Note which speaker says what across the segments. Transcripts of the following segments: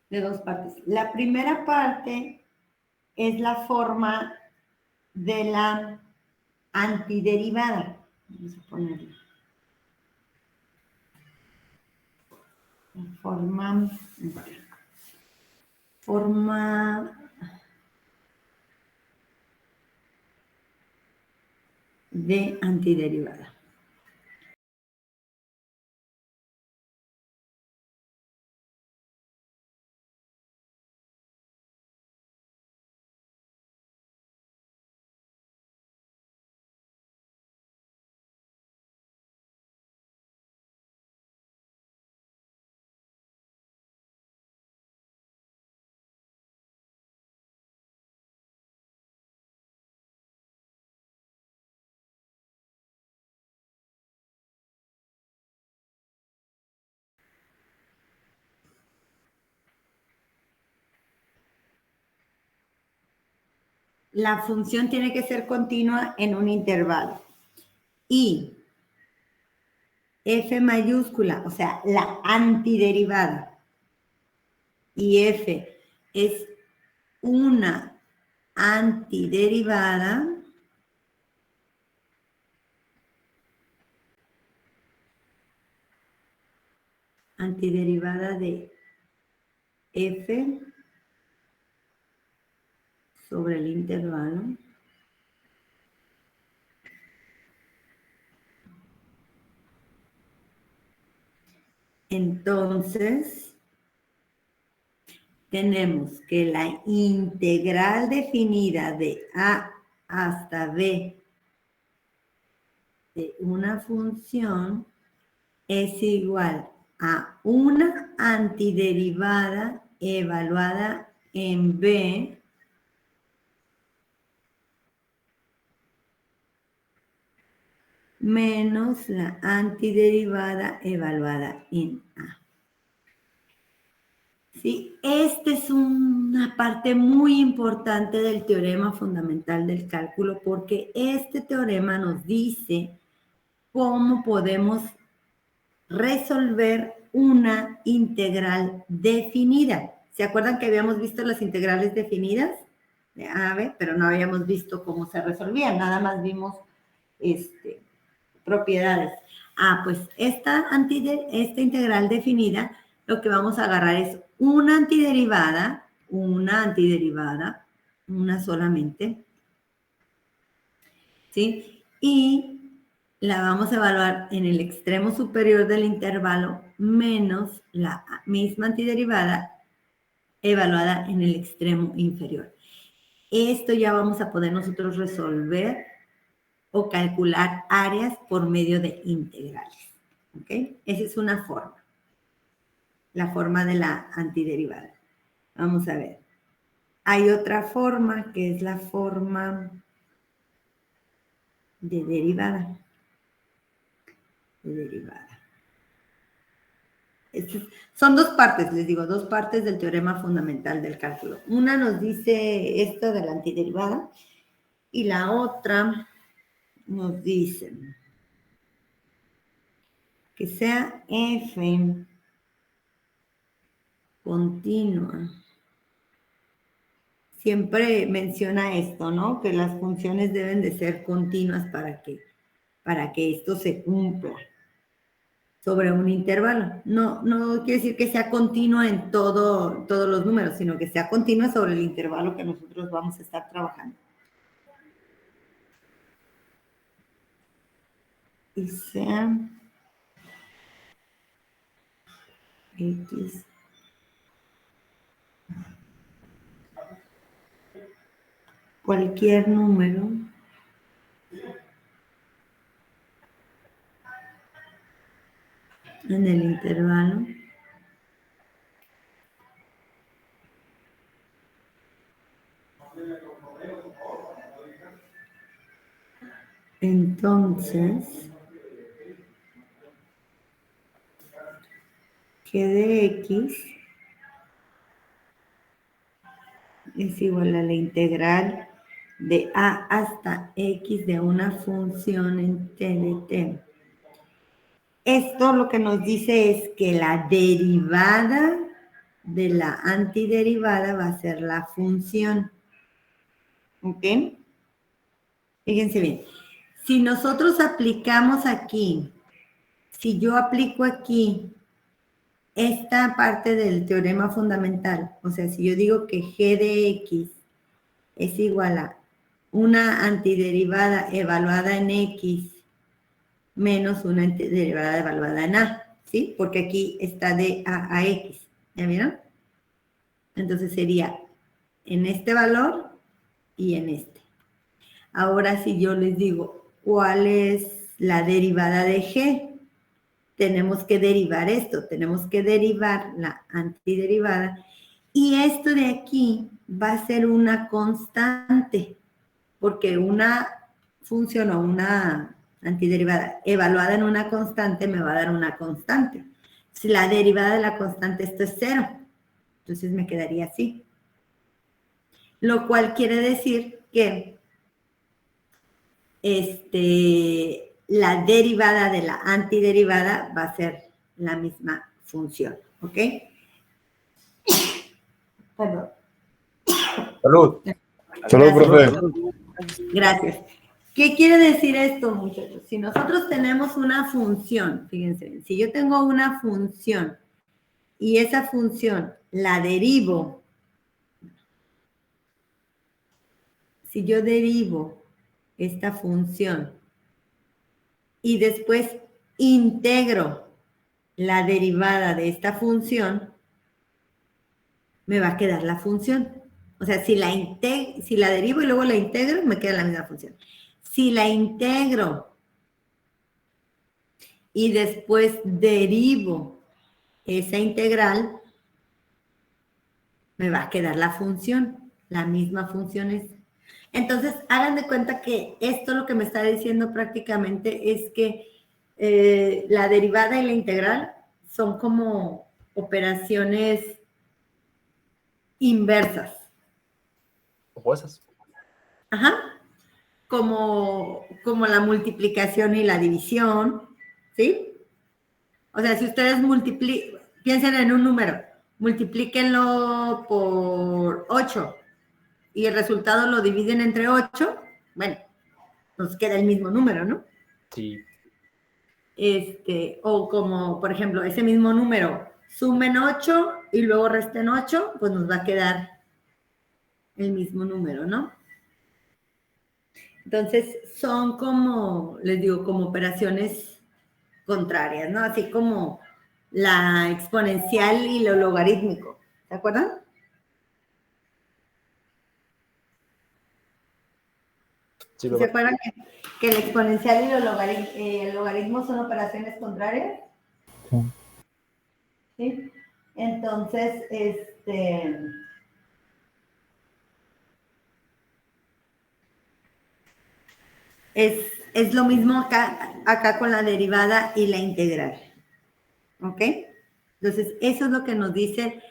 Speaker 1: de dos partes. La primera parte es la forma de la antiderivada. Vamos a ponerla. La forma de antiderivada. La función tiene que ser continua en un intervalo. Y F mayúscula, o sea, la antiderivada, y F es una antiderivada, de F sobre el intervalo. Entonces, tenemos que la integral definida de A hasta B de una función es igual a una antiderivada evaluada en B menos la antiderivada evaluada en A. ¿Sí? Esta es una parte muy importante del teorema fundamental del cálculo porque este teorema nos dice cómo podemos resolver una integral definida. ¿Se acuerdan que habíamos visto las integrales definidas de A a B, pero no habíamos visto cómo se resolvían? Nada más vimos propiedades. Pues esta integral definida, lo que vamos a agarrar es una antiderivada, una solamente, ¿sí? Y la vamos a evaluar en el extremo superior del intervalo menos la misma antiderivada evaluada en el extremo inferior. Esto ya vamos a poder nosotros resolver o calcular áreas por medio de integrales. ¿Ok? Esa es una forma. La forma de la antiderivada. Vamos a ver. Hay otra forma que es la forma de derivada. Son dos partes, les digo, dos partes del teorema fundamental del cálculo. Una nos dice esto de la antiderivada y la otra nos dice que sea F continua. Siempre menciona esto, ¿no? Que las funciones deben de ser continuas para que esto se cumpla sobre un intervalo. No quiere decir que sea continua en todos los números, sino que sea continua sobre el intervalo que nosotros vamos a estar trabajando. Y sea X cualquier número en el intervalo entonces que de X es igual a la integral de A hasta X de una función en T de T. Esto lo que nos dice es que la derivada de la antiderivada va a ser la función. ¿Ok? Fíjense bien. Si nosotros aplicamos aquí, si yo aplico aquí esta parte del teorema fundamental, o sea, si yo digo que g de x es igual a una antiderivada evaluada en x menos una antiderivada evaluada en a, ¿sí? Porque aquí está de a x, ¿ya vieron? Entonces sería en este valor y en este. Ahora si yo les digo, ¿cuál es la derivada de g? Tenemos que derivar esto, tenemos que derivar la antiderivada. Y esto de aquí va a ser una constante, porque una función o una antiderivada evaluada en una constante me va a dar una constante. Si la derivada de la constante, esto es 0. Entonces me quedaría así. Lo cual quiere decir que la derivada de la antiderivada va a ser la misma función. ¿Ok? Perdón.
Speaker 2: Salud.
Speaker 3: Salud, profe.
Speaker 1: Gracias. ¿Qué quiere decir esto, muchachos? Si nosotros tenemos una función, fíjense bien, si yo tengo una función y esa función la derivo, si yo derivo esta función y después integro la derivada de esta función, me va a quedar la función. O sea, si la derivo y luego la integro, me queda la misma función. Si la integro y después derivo esa integral, me va a quedar la función, la misma función es. Entonces, hagan de cuenta que esto lo que me está diciendo prácticamente es que la derivada y la integral son como operaciones inversas.
Speaker 2: Opuestas.
Speaker 1: Ajá. Como la multiplicación y la división, ¿sí? O sea, si ustedes piensen en un número, multiplíquenlo por 8 y el resultado lo dividen entre 8, bueno, nos queda el mismo número, ¿no?
Speaker 2: Sí.
Speaker 1: O como, por ejemplo, ese mismo número, sumen 8 y luego resten 8, pues nos va a quedar el mismo número, ¿no? Entonces, son como, les digo, como operaciones contrarias, ¿no? Así como la exponencial y lo logarítmico. ¿Se acuerdan?
Speaker 2: Sí,
Speaker 1: ¿Se acuerdan que el exponencial y el logaritmo son operaciones contrarias?
Speaker 3: Sí.
Speaker 1: ¿Sí? Entonces, es lo mismo acá con la derivada y la integral. ¿Ok? Entonces, eso es lo que nos dice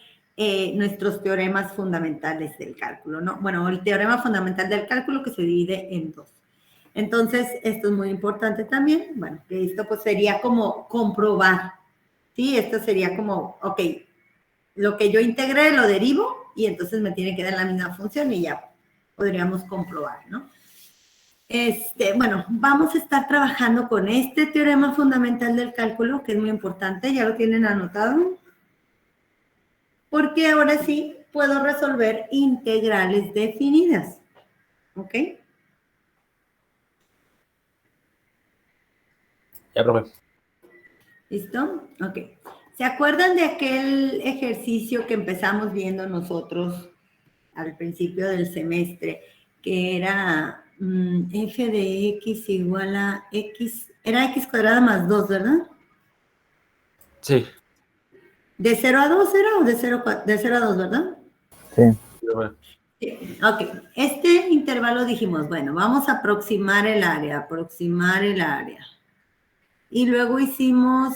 Speaker 1: nuestros teoremas fundamentales del cálculo, ¿no? Bueno, el teorema fundamental del cálculo que se divide en dos. Entonces, esto es muy importante también. Bueno, que esto pues sería como comprobar, ¿sí? Esto sería como, ok, lo que yo integré lo derivo y entonces me tiene que dar la misma función y ya podríamos comprobar, ¿no? Bueno, vamos a estar trabajando con este teorema fundamental del cálculo, que es muy importante, ya lo tienen anotado, porque ahora sí puedo resolver integrales definidas, ¿ok?
Speaker 2: Ya, profe.
Speaker 1: ¿Listo? Ok. ¿Se acuerdan de aquel ejercicio que empezamos viendo nosotros al principio del semestre, que era f de x igual a x, era x cuadrada más 2, ¿verdad?
Speaker 2: Sí.
Speaker 1: ¿De 0 a 2 era o de 0 a 2, verdad?
Speaker 3: Sí.
Speaker 2: Sí, profe.
Speaker 1: Sí. Ok, este intervalo dijimos, bueno, vamos a aproximar el área. Y luego hicimos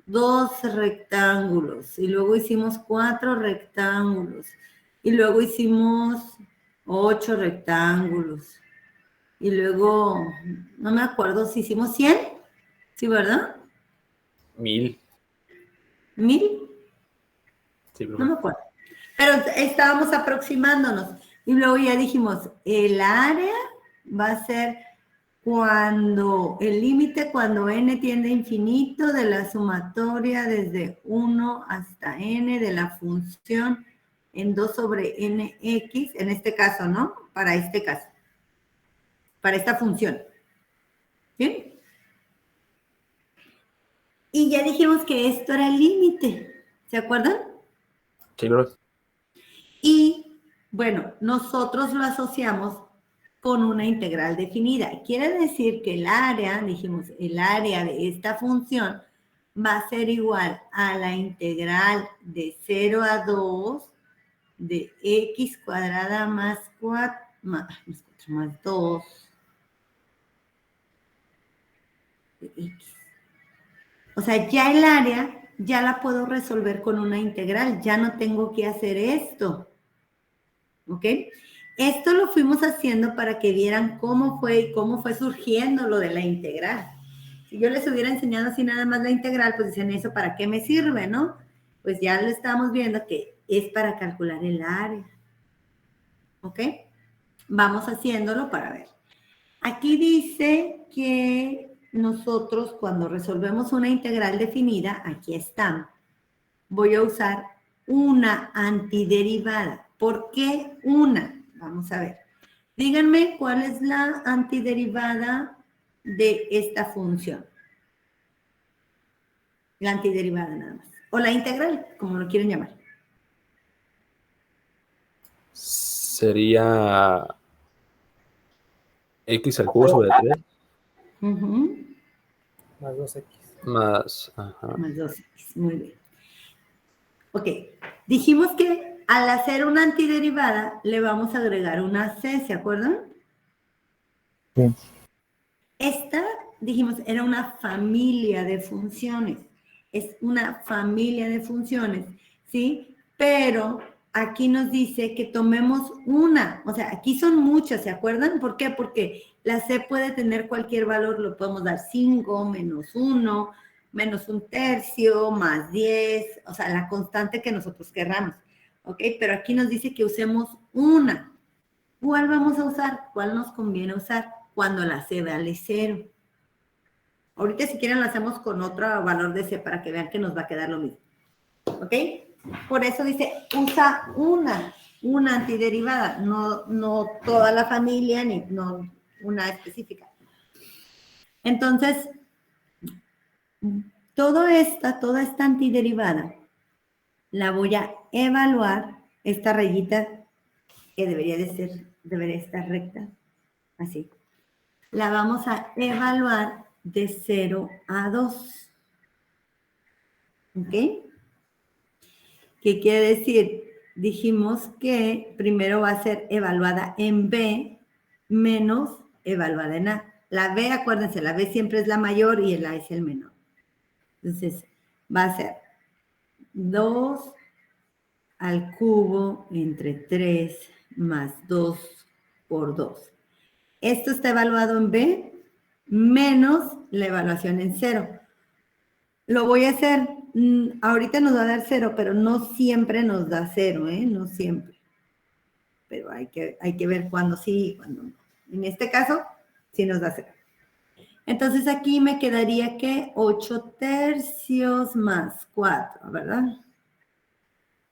Speaker 1: 2 rectángulos, y luego hicimos 4 rectángulos, y luego hicimos 8 rectángulos, y luego, no me acuerdo si hicimos 100, ¿sí, verdad?
Speaker 2: 1000.
Speaker 1: 1000.
Speaker 2: Sí,
Speaker 1: No
Speaker 2: profe.
Speaker 1: me acuerdo. Pero estábamos aproximándonos. Y luego ya dijimos, el área va a ser cuando el límite, cuando n tiende a infinito de la sumatoria desde 1 hasta n de la función en 2 sobre nx, en este caso, ¿no? Para este caso. Para esta función. ¿Sí? Y ya dijimos que esto era el límite. ¿Se acuerdan?
Speaker 2: Sí, profe.
Speaker 1: Y, bueno, nosotros lo asociamos con una integral definida. Quiere decir que el área, dijimos, el área de esta función va a ser igual a la integral de 0 a 2 de x cuadrada más 4, más 2 de x. O sea, ya el área ya la puedo resolver con una integral. Ya no tengo que hacer esto. ¿Ok? Esto lo fuimos haciendo para que vieran cómo fue surgiendo lo de la integral. Si yo les hubiera enseñado así nada más la integral, pues dicen, ¿eso para qué me sirve, no? Pues ya lo estamos viendo que es para calcular el área. ¿Ok? Vamos haciéndolo para ver. Aquí dice que nosotros cuando resolvemos una integral definida, aquí está, voy a usar una antiderivada. ¿Por qué una? Vamos a ver. Díganme cuál es la antiderivada de esta función. La antiderivada nada más. O la integral, como lo quieren llamar.
Speaker 2: Sería x al cubo sobre 3
Speaker 1: Ujú.
Speaker 4: Más 2x.
Speaker 2: más... Ajá.
Speaker 1: Más 2x, muy bien. Ok, dijimos que al hacer una antiderivada le vamos a agregar una c, ¿se acuerdan?
Speaker 3: Sí.
Speaker 1: Esta, dijimos, era una familia de funciones. Es una familia de funciones, ¿sí? Pero aquí nos dice que tomemos una. O sea, aquí son muchas, ¿se acuerdan? ¿Por qué? Porque la C puede tener cualquier valor. Lo podemos dar 5, menos 1, menos un tercio, más 10. O sea, la constante que nosotros querramos. ¿Ok? Pero aquí nos dice que usemos una. ¿Cuál vamos a usar? ¿Cuál nos conviene usar? Cuando la C vale 0. Ahorita si quieren lo hacemos con otro valor de C para que vean que nos va a quedar lo mismo. ¿Ok? Por eso dice, usa una antiderivada, no toda la familia, ni no una específica. Entonces, toda esta antiderivada la voy a evaluar, esta rayita que debería estar recta, así. La vamos a evaluar de 0 a 2. ¿Ok? ¿Qué quiere decir? Dijimos que primero va a ser evaluada en B menos evaluada en A. La B, acuérdense, la B siempre es la mayor y el A es el menor. Entonces, va a ser 2 al cubo entre 3 más 2 por 2. Esto está evaluado en B menos la evaluación en 0. Lo voy a hacer, ahorita nos va a dar 0, pero no siempre nos da 0, ¿eh? No siempre. Pero hay que ver cuándo sí y cuándo no. En este caso, sí nos da 0. Entonces aquí me quedaría que 8 tercios más 4, ¿verdad?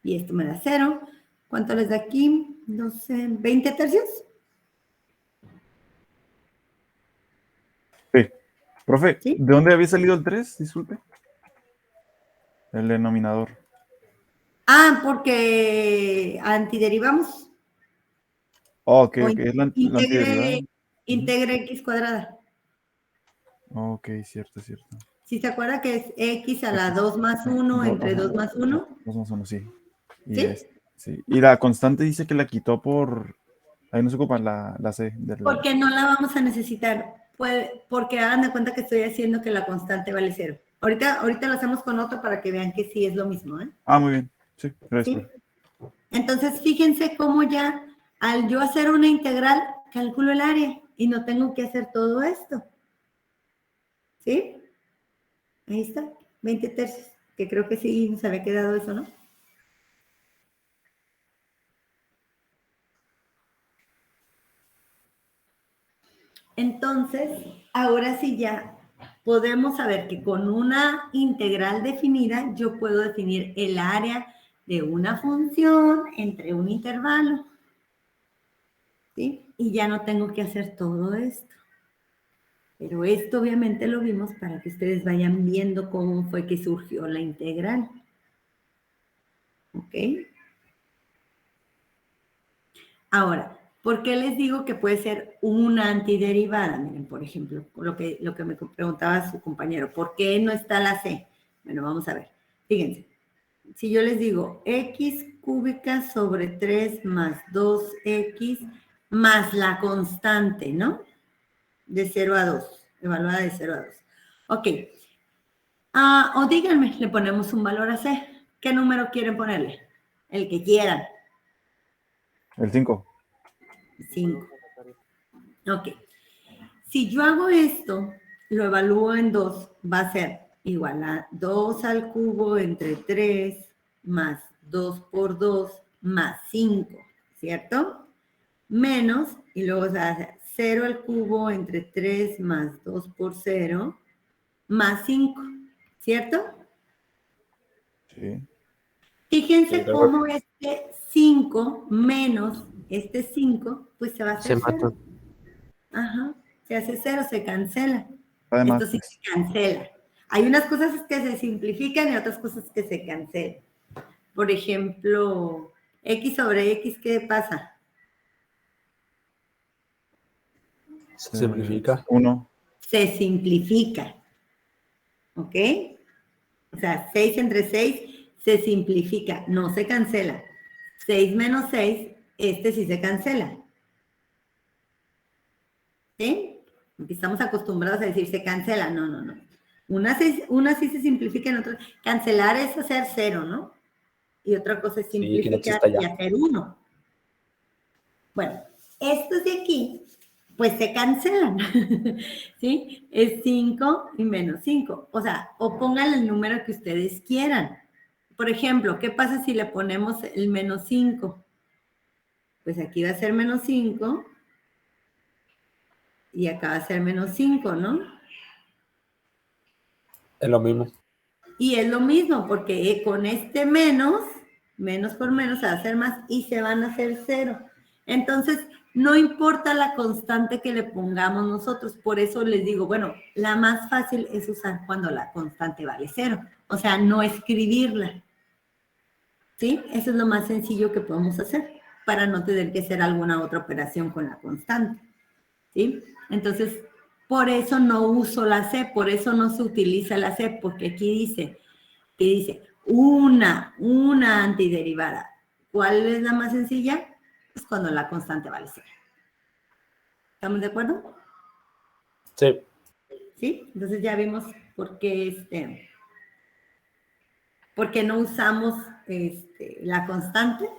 Speaker 1: Y esto me da 0. ¿Cuánto les da aquí? No sé, ¿20 tercios?
Speaker 3: Sí. Profe,
Speaker 1: ¿Sí?
Speaker 3: ¿de dónde había salido el 3? Disculpe. El denominador.
Speaker 1: Ah, porque antiderivamos.
Speaker 3: Oh, ok,
Speaker 1: O
Speaker 3: ok. Es la antiderivada.
Speaker 1: integre x cuadrada.
Speaker 3: Ok, cierto, cierto.
Speaker 1: Si se acuerda que es x a la
Speaker 3: X.
Speaker 1: 2 más 1 entre 2 más 1,
Speaker 3: 2 más 1, sí. Y,
Speaker 1: ¿sí?
Speaker 3: sí. Y la constante dice que la quitó por... Ahí no se ocupa la C.
Speaker 1: Porque no la vamos a necesitar. Porque hagan de cuenta que estoy haciendo que la constante vale 0. Ahorita lo hacemos con otro para que vean que sí es lo mismo, ¿eh?
Speaker 3: Ah, muy bien. Sí, gracias,
Speaker 1: ¿Sí?
Speaker 3: profe.
Speaker 1: Entonces, fíjense cómo ya al yo hacer una integral, calculo el área y no tengo que hacer todo esto. ¿Sí? Ahí está, 20 tercios, que creo que sí nos había quedado eso, ¿no? Entonces, ahora sí ya podemos saber que con una integral definida yo puedo definir el área de una función entre un intervalo. ¿Sí? Y ya no tengo que hacer todo esto. Pero esto obviamente lo vimos para que ustedes vayan viendo cómo fue que surgió la integral. ¿Ok? Ahora, ¿por qué les digo que puede ser una antiderivada? Miren, por ejemplo, lo que me preguntaba su compañero, ¿por qué no está la C? Bueno, vamos a ver. Fíjense, si yo les digo x cúbica sobre 3 más 2x más la constante, ¿no? De 0 a 2, evaluada de 0 a 2. Ok. O díganme, le ponemos un valor a C. ¿Qué número quieren ponerle? El que quieran.
Speaker 3: El 5.
Speaker 1: 5. Ok. Si yo hago esto, lo evalúo en 2, va a ser igual a 2 al cubo entre 3 más 2 por 2 más 5, ¿cierto? Menos, y luego se hace 0 al cubo entre 3 más 2 por 0 más 5, ¿cierto?
Speaker 3: Sí.
Speaker 1: Fíjense
Speaker 2: Sí, luego
Speaker 1: cómo este 5 menos este 5, pues se va a hacer
Speaker 2: se
Speaker 1: 0.
Speaker 2: matan.
Speaker 1: Ajá, se hace 0, se cancela.
Speaker 3: Además,
Speaker 1: Esto sí
Speaker 3: pues,
Speaker 1: se cancela. Hay unas cosas que se simplifican y otras cosas que se cancelan. Por ejemplo, x sobre x, ¿qué pasa?
Speaker 2: Se simplifica.
Speaker 3: 1.
Speaker 1: Se simplifica. ¿Ok? O sea, 6 entre 6 se simplifica, no se cancela. 6 menos 6, este sí se cancela. ¿Sí? Porque estamos acostumbrados a decir se cancela. No, no, no. Una sí se simplifica en otra. Cancelar es hacer 0, ¿no? Y otra cosa es
Speaker 2: Sí, que no
Speaker 1: simplificar
Speaker 2: exista
Speaker 1: y
Speaker 2: ya.
Speaker 1: hacer 1. Bueno, estos de aquí, pues se cancelan. ¿Sí? Es 5 y menos 5. O sea, o pongan el número que ustedes quieran. Por ejemplo, ¿qué pasa si le ponemos el menos 5? Pues aquí va a ser menos 5 y acá va a ser menos 5, ¿no?
Speaker 2: Es lo mismo.
Speaker 1: Y es lo mismo, porque con este menos por menos se va a hacer más y se van a hacer 0. Entonces, no importa la constante que le pongamos nosotros, por eso les digo, bueno, la más fácil es usar cuando la constante vale 0, o sea, no escribirla. ¿Sí? Eso es lo más sencillo que podemos hacer para no tener que hacer alguna otra operación con la constante. ¿Sí? Entonces, por eso no uso la C, por eso no se utiliza la C, porque aquí dice una antiderivada. ¿Cuál es la más sencilla? Pues cuando la constante vale 0. ¿Estamos de acuerdo?
Speaker 2: Sí.
Speaker 1: ¿Sí? Entonces ya vimos por qué, por qué no usamos la constante.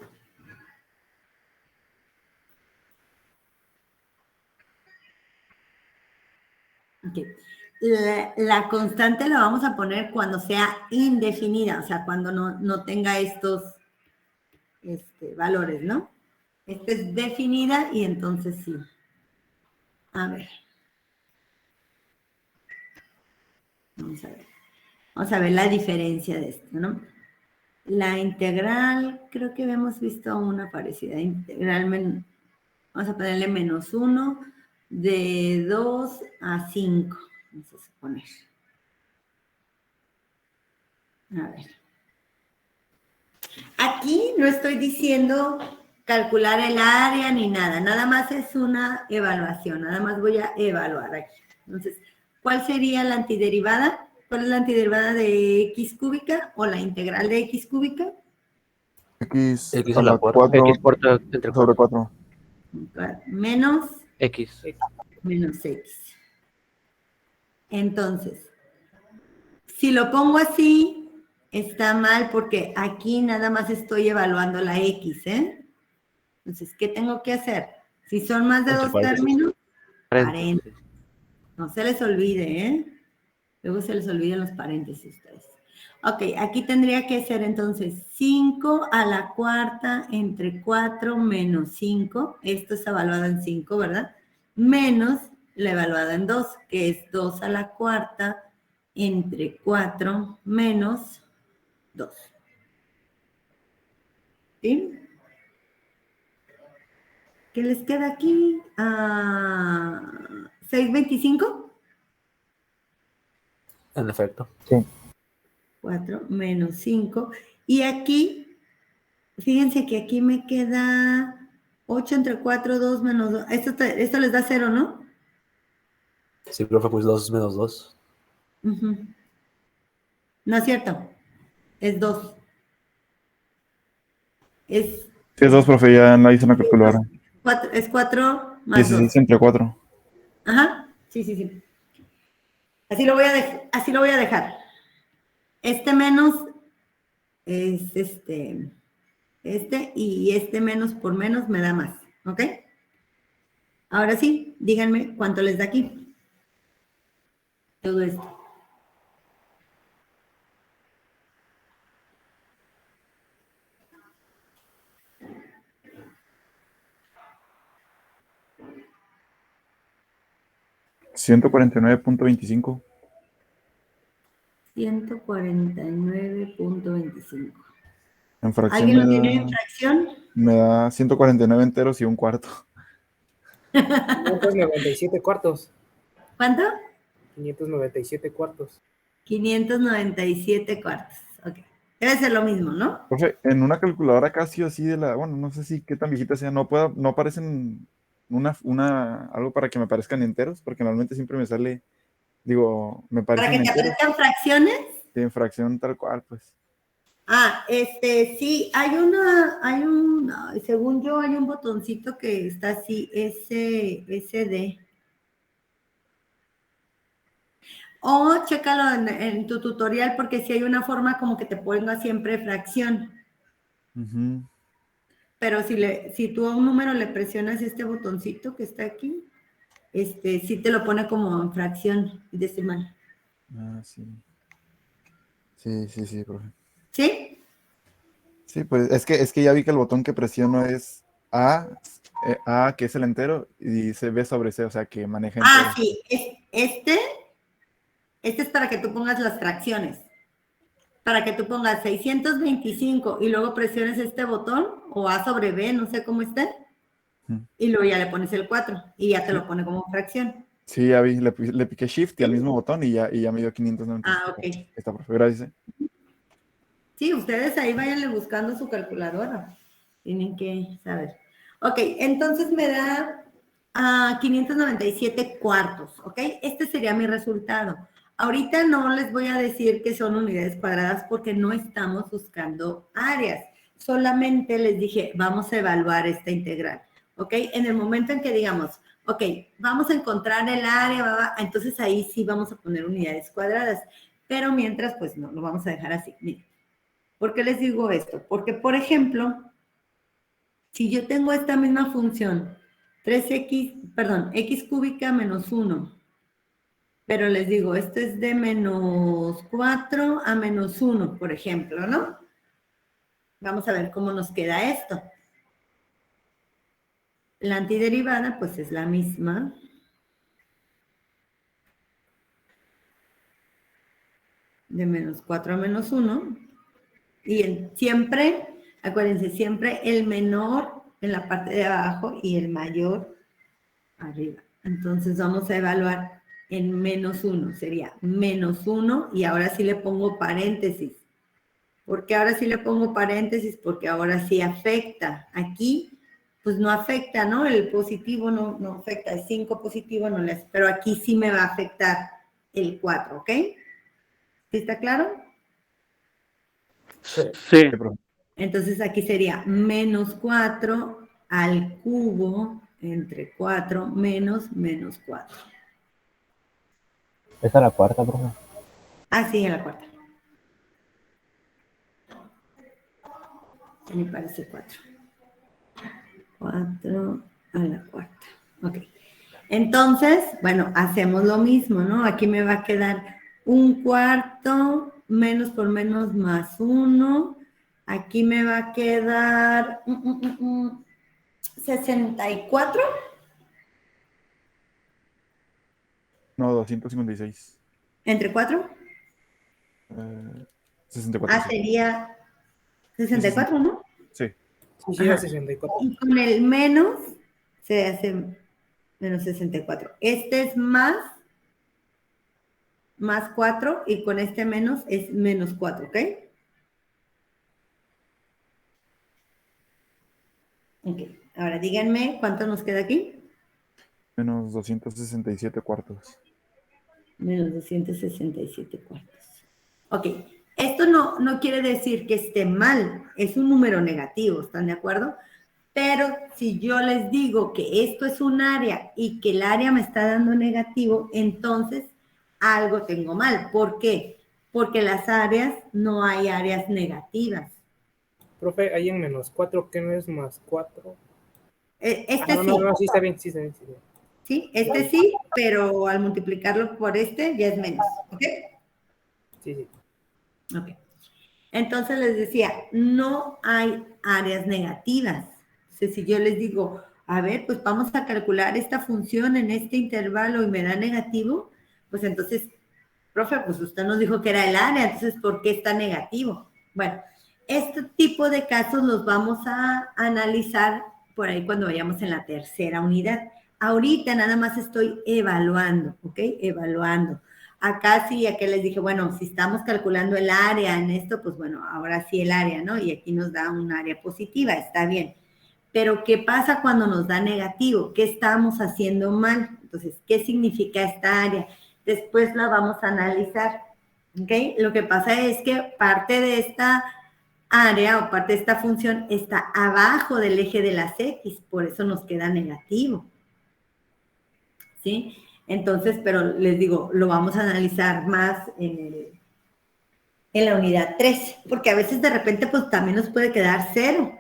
Speaker 1: Okay. La constante la vamos a poner cuando sea indefinida, o sea, cuando no tenga estos valores, ¿no? Esta es definida y entonces sí. A ver. Vamos a ver. Vamos a ver la diferencia de esto, ¿no? La integral, creo que habíamos visto una parecida. Integral, vamos a ponerle menos 1 de 2 a 5. Vamos a suponer. A ver. Aquí no estoy diciendo calcular el área ni nada, nada más es una evaluación, nada más voy a evaluar aquí. Entonces, ¿cuál sería la antiderivada? ¿Cuál es la antiderivada de x cúbica o la integral de x cúbica?
Speaker 3: X
Speaker 2: X
Speaker 3: a
Speaker 2: a
Speaker 3: la
Speaker 2: la cuarta.
Speaker 3: 4
Speaker 2: X cuarta entre
Speaker 3: sobre
Speaker 2: 4.
Speaker 3: 4.
Speaker 1: Menos
Speaker 2: X.
Speaker 1: x. Entonces, si lo pongo así, está mal porque aquí nada más estoy evaluando la x, ¿eh? Entonces, ¿qué tengo que hacer? Si son más de
Speaker 2: Entre
Speaker 1: 2
Speaker 2: paréntesis.
Speaker 1: términos, paréntesis.
Speaker 2: Paréntesis.
Speaker 1: No se les olvide, ¿eh? Luego se les olviden los paréntesis ustedes. Ok, aquí tendría que ser entonces 5 a la cuarta entre 4 menos 5. Esto está evaluado en 5, ¿verdad? Menos la evaluada en 2, que es 2 a la cuarta entre 4 menos 2. ¿Sí? ¿Qué les queda aquí? 6/25.
Speaker 2: En efecto.
Speaker 3: Sí.
Speaker 1: 4 menos 5. Y aquí, fíjense que aquí me queda 8 entre 4, 2 menos 2. Esto les da 0, ¿no?
Speaker 2: Sí, profe, pues 2 menos 2.
Speaker 1: Ujú. No es cierto. Es 2. Es
Speaker 3: Sí, es 2, profe, ya la hice en la calculadora.
Speaker 1: 4 más 2.
Speaker 3: 16 entre 4.
Speaker 1: Ajá. Sí, sí, sí. Así lo voy a dejar. Este menos es y este menos por menos me da más. ¿Ok? Ahora sí, díganme cuánto les da aquí. Todo esto.
Speaker 3: $149.25.
Speaker 1: 149.25.
Speaker 3: En fracción
Speaker 1: ¿Alguien lo tiene en fracción?
Speaker 3: me da 149 enteros y un cuarto.
Speaker 4: 597 cuartos.
Speaker 1: ¿Cuánto?
Speaker 4: 597 cuartos.
Speaker 1: 597 cuartos. Ok. Debe ser lo mismo, ¿no?
Speaker 3: Profe, en una calculadora casi así bueno, no sé si qué tan viejita sea, no aparecen algo para que me aparezcan enteros, porque normalmente siempre me sale, me
Speaker 1: Para
Speaker 3: aparecen
Speaker 1: que te
Speaker 3: enteros,
Speaker 1: aparezcan fracciones.
Speaker 3: en fracción tal cual, pues.
Speaker 1: Sí, según yo, hay un botoncito que está así, SD. O chécalo en tu tutorial, porque si hay una forma como que te ponga siempre fracción.
Speaker 3: Ujú.
Speaker 1: Pero si tú a un número le presionas este botoncito que está aquí, sí te lo pone como en fracción decimal.
Speaker 3: Sí. Sí, profe.
Speaker 1: ¿Sí?
Speaker 3: Sí, pues es que ya vi que el botón que presiono es A, que es el entero, y dice B sobre C, o sea que maneja enteros.
Speaker 1: Sí, este es para que tú pongas las fracciones. Para que tú pongas 625 y luego presiones este botón o A sobre B, no sé cómo esté,
Speaker 3: Ujú.
Speaker 1: y luego ya le pones el 4 y ya te
Speaker 3: Sí,
Speaker 1: lo pone como fracción.
Speaker 3: sí, ya vi, le piqué Shift y al
Speaker 1: ¿Sí?
Speaker 3: mismo botón y ya me dio 597.
Speaker 1: Ok.
Speaker 3: Está, profe, gracias.
Speaker 1: Sí, ustedes ahí váyanle buscando su calculadora. Tienen que saber. Ok, entonces me da 597 cuartos, ¿ok? Este sería mi resultado. Ahorita no les voy a decir que son unidades cuadradas porque no estamos buscando áreas. Solamente les dije, vamos a evaluar esta integral, ¿ok? En el momento en que digamos, ok, vamos a encontrar el área, entonces ahí sí vamos a poner unidades cuadradas. Pero mientras, pues no, lo vamos a dejar así. Miren. ¿Por qué les digo esto? Porque, por ejemplo, si yo tengo esta misma función, x cúbica menos 1, pero les digo, esto es de menos 4 a menos 1, por ejemplo, ¿no? Vamos a ver cómo nos queda esto. La antiderivada, pues es la misma. De menos 4 a menos 1. Y siempre, acuérdense, siempre el menor en la parte de abajo y el mayor arriba. Entonces vamos a evaluar en menos 1. Sería menos 1 y ahora sí le pongo paréntesis. ¿Por qué ahora sí le pongo paréntesis? Porque ahora sí afecta. Aquí, pues no afecta, ¿no? El positivo no afecta. El 5 positivo no le hace. Pero aquí sí me va a afectar el 4, ¿ok? ¿Sí está claro?
Speaker 2: Sí.
Speaker 3: Sí, profe.
Speaker 1: Entonces aquí sería menos 4 al cubo entre 4 menos 4.
Speaker 2: Esta es la cuarta, profe.
Speaker 1: Sí, en la cuarta. Me parece 4. 4 a la cuarta. Ok. Entonces, bueno, hacemos lo mismo, ¿no? Aquí me va a quedar un cuarto menos por menos más 1. Aquí me va a quedar 64.
Speaker 3: No, 256.
Speaker 1: ¿Entre 4?
Speaker 3: 64.
Speaker 1: Ah,
Speaker 3: Sí.
Speaker 1: sería 64, ¿no?
Speaker 3: Sí.
Speaker 4: Sí, sí, a
Speaker 1: Ajá.
Speaker 4: 64.
Speaker 1: Y con el menos se hace menos 64. Este es más 4 y con este menos es menos 4, ¿ok? Ok, ahora díganme cuánto nos queda aquí.
Speaker 3: Menos 267 cuartos.
Speaker 1: Menos 267 cuartos. Ok, esto no quiere decir que esté mal, es un número negativo, ¿están de acuerdo? Pero si yo les digo que esto es un área y que el área me está dando negativo, entonces algo tengo mal. ¿Por qué? Porque las áreas, no hay áreas negativas.
Speaker 4: Profe, ahí en menos 4, ¿qué no es más 4?
Speaker 1: Este
Speaker 4: no,
Speaker 1: sí,
Speaker 4: sí está bien, sí está bien. Sí, está bien.
Speaker 1: ¿sí? Este sí, pero al multiplicarlo por este ya es menos, ¿ok?
Speaker 4: Sí, sí.
Speaker 1: Ok. Entonces les decía, no hay áreas negativas. O sea, si yo les digo, a ver, pues vamos a calcular esta función en este intervalo y me da negativo, pues entonces, profe, pues usted nos dijo que era el área, entonces, ¿por qué está negativo? Bueno, este tipo de casos los vamos a analizar por ahí cuando vayamos en la tercera unidad. Ahorita nada más estoy evaluando, ¿ok? Evaluando. Acá sí, acá les dije, bueno, si estamos calculando el área en esto, pues bueno, ahora sí el área, ¿no? Y aquí nos da un área positiva, está bien. Pero ¿qué pasa cuando nos da negativo? ¿Qué estamos haciendo mal? Entonces, ¿qué significa esta área? Después la vamos a analizar, ¿ok? Lo que pasa es que parte de esta área o parte de esta función está abajo del eje de las X, por eso nos queda negativo, ¿sí? Entonces, pero les digo, lo vamos a analizar más en la unidad 3, porque a veces de repente pues también nos puede quedar 0.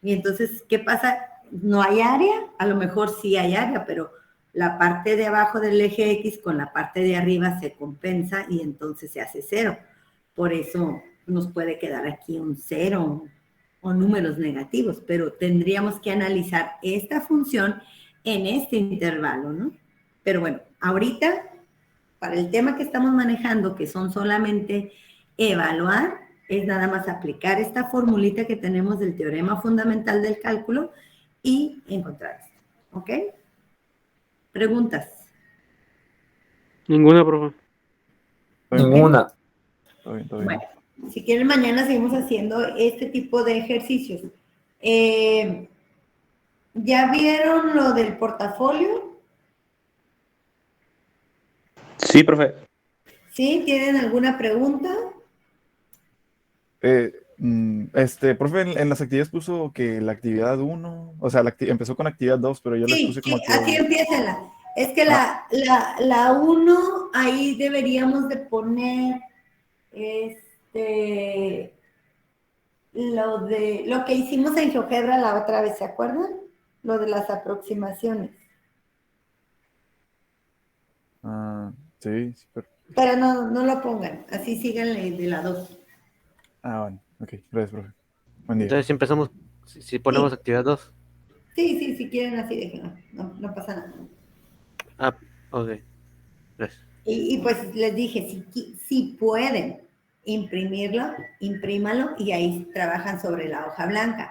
Speaker 1: Y entonces, ¿qué pasa? ¿No hay área? A lo mejor sí hay área, pero la parte de abajo del eje X con la parte de arriba se compensa y entonces se hace 0. Por eso nos puede quedar aquí un 0 o números negativos, pero tendríamos que analizar esta función en este intervalo, ¿no? Pero bueno, ahorita, para el tema que estamos manejando, que son solamente evaluar, es nada más aplicar esta formulita que tenemos del teorema fundamental del cálculo y encontrar esto, ¿ok? ¿Preguntas?
Speaker 5: Ninguna, profe.
Speaker 2: Ninguna.
Speaker 3: Todo bien, todo bien.
Speaker 1: Bueno, si quieren mañana seguimos haciendo este tipo de ejercicios. ¿Ya vieron lo del portafolio?
Speaker 5: Sí, profe.
Speaker 1: ¿Sí? ¿Tienen alguna pregunta?
Speaker 3: Profe, en las actividades puso que la actividad 1, o sea, empezó con actividad 2, pero yo les
Speaker 1: Sí,
Speaker 3: puse como
Speaker 1: sí,
Speaker 3: actividad
Speaker 1: así
Speaker 3: 1.
Speaker 1: empiécenla. Es que
Speaker 3: Ah,
Speaker 1: la 1, ahí deberíamos de poner lo que hicimos en GeoGebra la otra vez, ¿se acuerdan? Lo de las aproximaciones.
Speaker 3: sí, pero...
Speaker 1: Pero no lo pongan, así síganle de la 2.
Speaker 3: bueno, ok, gracias, profe. Buen día.
Speaker 5: Entonces, si empezamos, si ponemos
Speaker 1: Sí,
Speaker 5: actividad 2.
Speaker 1: sí, si quieren así, déjenlo, no pasa nada.
Speaker 5: Ah, ok. Gracias.
Speaker 1: Y pues les dije, si pueden imprimirlo, imprímalo y ahí trabajan sobre la hoja blanca.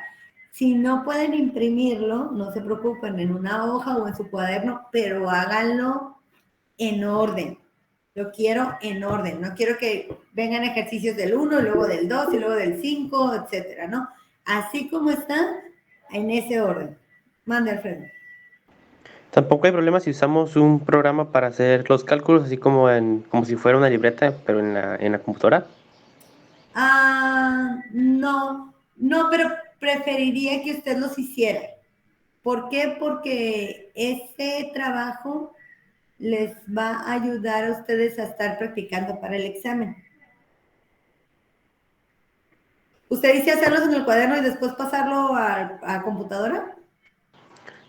Speaker 1: Si no pueden imprimirlo, no se preocupen, en una hoja o en su cuaderno, pero háganlo en orden. Lo quiero en orden. No quiero que vengan ejercicios del 1, luego del 2 y luego del 5, etcétera, ¿no? Así como está, en ese orden. Mande, Alfredo.
Speaker 6: Tampoco hay problema si usamos un programa para hacer los cálculos, así como si fuera una libreta, pero en la computadora.
Speaker 1: No, pero preferiría que usted los hiciera. ¿Por qué? Porque este trabajo les va a ayudar a ustedes a estar practicando para el examen. ¿Usted dice hacerlos en el cuaderno y después pasarlo a computadora?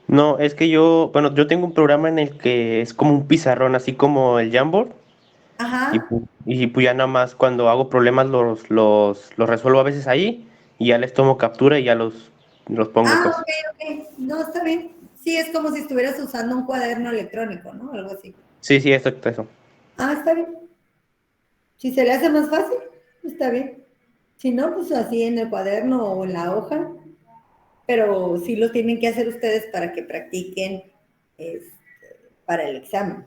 Speaker 6: No, es que bueno, yo tengo un programa en el que es como un pizarrón, así como el Jamboard, y,
Speaker 1: Ajá.
Speaker 6: pues ya nada más cuando hago problemas los resuelvo a veces ahí, y ya les tomo captura y ya los pongo,
Speaker 1: Ah,
Speaker 6: pues.
Speaker 1: ok. No, está bien. Sí, es como si estuvieras usando un cuaderno electrónico, ¿no? Algo así.
Speaker 6: Sí, exacto, eso.
Speaker 1: Ah, está bien. Si se le hace más fácil, está bien. Si no, pues así en el cuaderno o en la hoja. Pero sí lo tienen que hacer ustedes para que practiquen para el examen.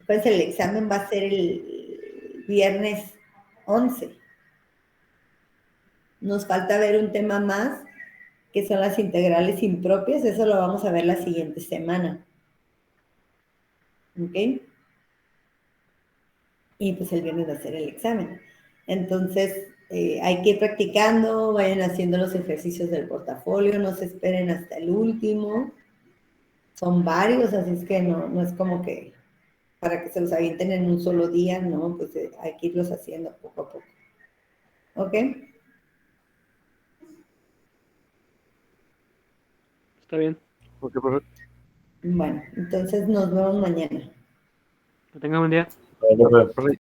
Speaker 1: Pues el examen va a ser el viernes 11. Nos falta ver un tema más, que son las integrales impropias. Eso lo vamos a ver la siguiente semana. ¿Ok? Y pues el viernes va a ser el examen. Entonces, hay que ir practicando, vayan haciendo los ejercicios del portafolio, no se esperen hasta el último. Son varios, así es que no es como que para que se los avienten en un solo día, no, pues hay que irlos haciendo poco a poco. ¿Ok?
Speaker 7: Está bien.
Speaker 5: Ok, profe.
Speaker 1: Bueno, entonces nos vemos mañana.
Speaker 7: Que tenga buen día.
Speaker 2: Profe.
Speaker 5: Profe,